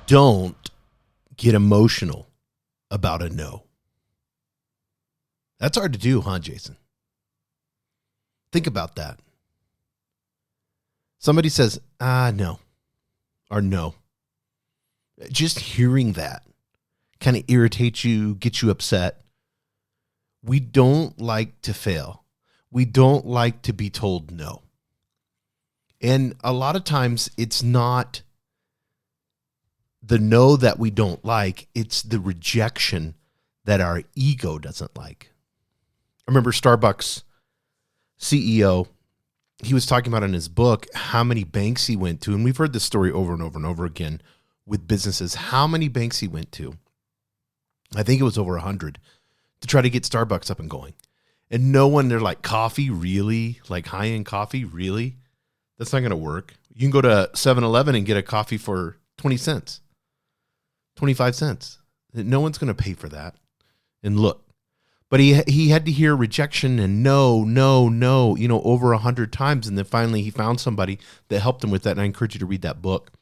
don't get emotional about a no. That's hard to do, huh, Jason? Think about that. Somebody says, no, or no. Just hearing that kind of irritates you, gets you upset. We don't like to fail. We don't like to be told no. And a lot of times it's not the no that we don't like, it's the rejection that our ego doesn't like. I remember Starbucks CEO, he was talking about in his book how many banks he went to, and we've heard this story over and over and over again with businesses, how many banks he went to. I think it was over 100 to try to get Starbucks up and going. And no one, they're like, coffee, really? Like high-end coffee, really? That's not going to work. You can go to 7-Eleven and get a coffee for 20 cents, 25 cents. No one's going to pay for that. And look, but he had to hear rejection and no, over 100 times. And then finally he found somebody that helped him with that. And I encourage you to read that book.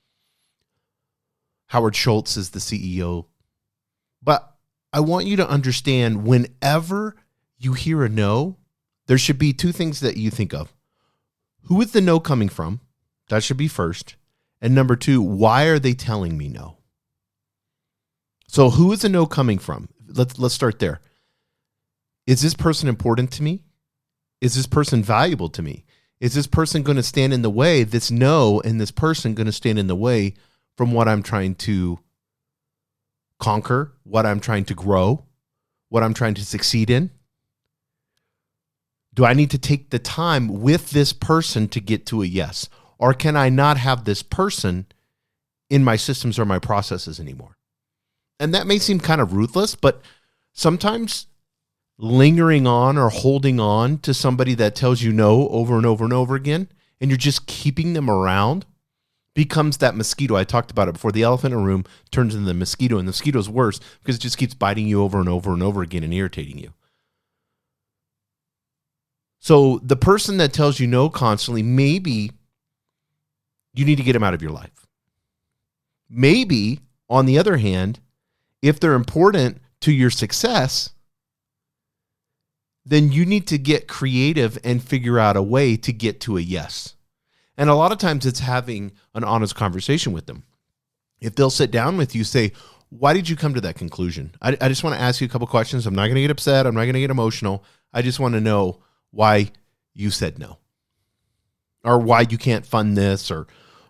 Howard Schultz is the CEO. But I want you to understand, whenever you hear a no, there should be two things that you think of. Who is the no coming from? That should be first. And number two, why are they telling me no? So who is the no coming from? Let's start there. Is this person important to me? Is this person valuable to me? Is this person going to stand in the way? This no and this person going to stand in the way from what I'm trying to conquer, what I'm trying to grow, what I'm trying to succeed in? Do I need to take the time with this person to get to a yes? Or can I not have this person in my systems or my processes anymore? And that may seem kind of ruthless, but sometimes lingering on or holding on to somebody that tells you no over and over and over again, and you're just keeping them around, becomes that mosquito. I talked about it before. The elephant in a room turns into the mosquito, and the mosquito's worse because it just keeps biting you over and over and over again and irritating you. So the person that tells you no constantly, maybe you need to get them out of your life. Maybe, on the other hand, if they're important to your success, then you need to get creative and figure out a way to get to a yes. And a lot of times it's having an honest conversation with them. If they'll sit down with you, say, why did you come to that conclusion? I just want to ask you a couple questions. I'm not going to get upset. I'm not going to get emotional. I just want to know why you said no, or why you can't fund this, or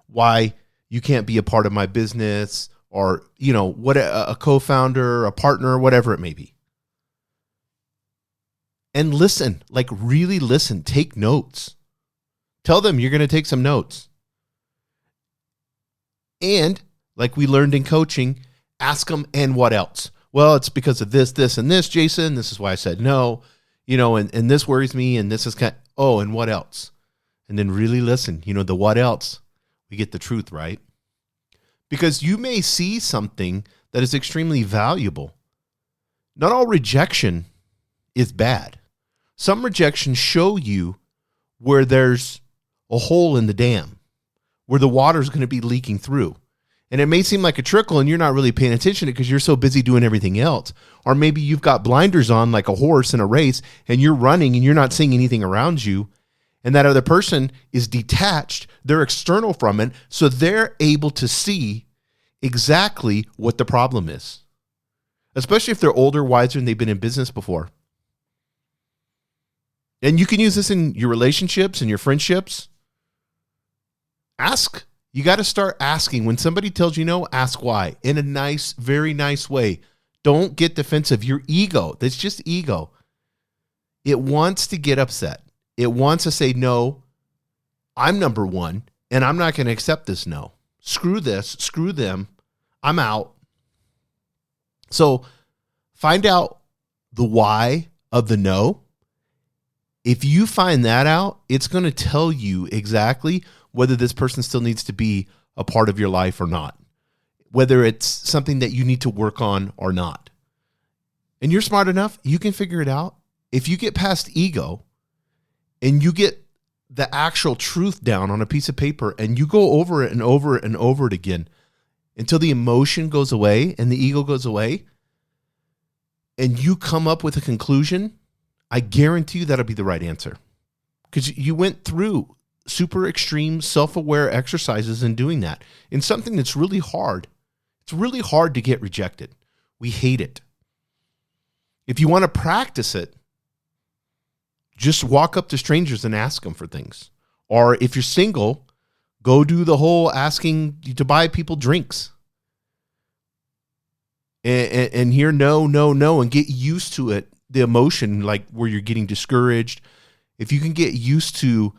why you can't be a part of my business, or, what a co-founder, a partner, whatever it may be. And listen, like really listen, take notes. Tell them you're going to take some notes. And like we learned in coaching, ask them, and what else? Well, it's because of this, this, and this, Jason. This is why I said no. And this worries me, and this is and what else? And then really listen, the what else, we get the truth, right? Because you may see something that is extremely valuable. Not all rejection is bad. Some rejections show you where there's a hole in the dam, where the water is going to be leaking through. And it may seem like a trickle and you're not really paying attention to it because you're so busy doing everything else. Or maybe you've got blinders on like a horse in a race and you're running and you're not seeing anything around you. And that other person is detached. They're external from it. So they're able to see exactly what the problem is. Especially if they're older, wiser, and they've been in business before. And you can use this in your relationships and your friendships. Ask. You got to start asking. When somebody tells you no, ask why. In a nice, very nice way. Don't get defensive. Your ego, that's just ego. It wants to get upset. It wants to say, no, I'm number one, and I'm not going to accept this no. Screw this. Screw them. I'm out. So find out the why of the no. If you find that out, it's going to tell you exactly whether this person still needs to be a part of your life or not, whether it's something that you need to work on or not. And you're smart enough, you can figure it out. If you get past ego and you get the actual truth down on a piece of paper and you go over it and over it and over it again, until the emotion goes away and the ego goes away, and you come up with a conclusion, I guarantee you that'll be the right answer. Because you went through super extreme self-aware exercises in doing that. In something that's really hard. It's really hard to get rejected. We hate it. If you want to practice it, just walk up to strangers and ask them for things. Or if you're single, go do the whole asking to buy people drinks. And hear no, and get used to it. The emotion, like where you're getting discouraged. If you can get used to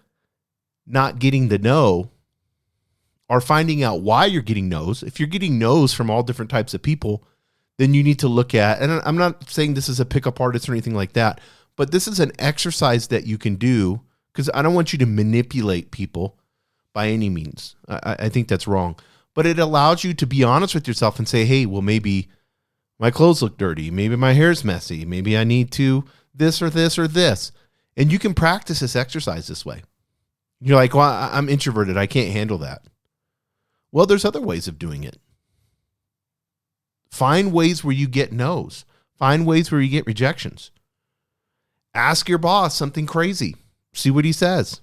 not getting the no, or finding out why you're getting no's. If you're getting no's from all different types of people, then you need to look at, and I'm not saying this is a pickup artist or anything like that, but this is an exercise that you can do, because I don't want you to manipulate people by any means. I think that's wrong. But it allows you to be honest with yourself and say, hey, well, maybe my clothes look dirty. Maybe my hair's messy. Maybe I need to this or this or this. And you can practice this exercise this way. You're like, well, I'm introverted. I can't handle that. Well, there's other ways of doing it. Find ways where you get no's. Find ways where you get rejections. Ask your boss something crazy. See what he says.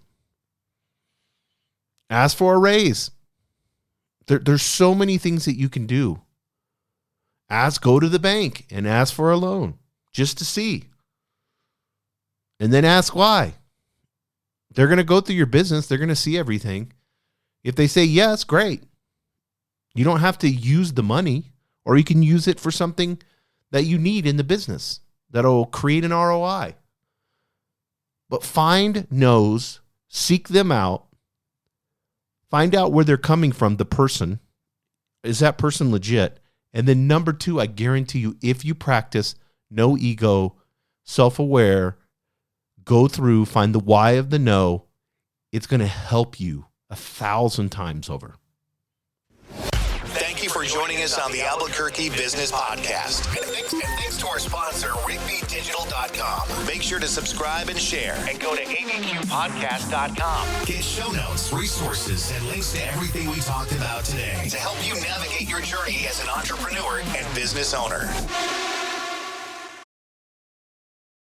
Ask for a raise. There's so many things that you can do. Go to the bank and ask for a loan just to see. And then ask why. They're going to go through your business. They're going to see everything. If they say yes, great. You don't have to use the money, or you can use it for something that you need in the business that'll create an ROI. But find no's, seek them out, find out where they're coming from, the person. Is that person legit? And then number 2, I guarantee you, if you practice no ego, self-aware, go through, find the why of the no, it's going to help you 1,000 times over. Thank you for joining us on the Albuquerque Business Podcast. And thanks to our sponsor, RigbyDigital.com. Make sure to subscribe and share. And go to abqpodcast.com. Get show notes, resources, and links to everything we talked about today to help you navigate your journey as an entrepreneur and business owner.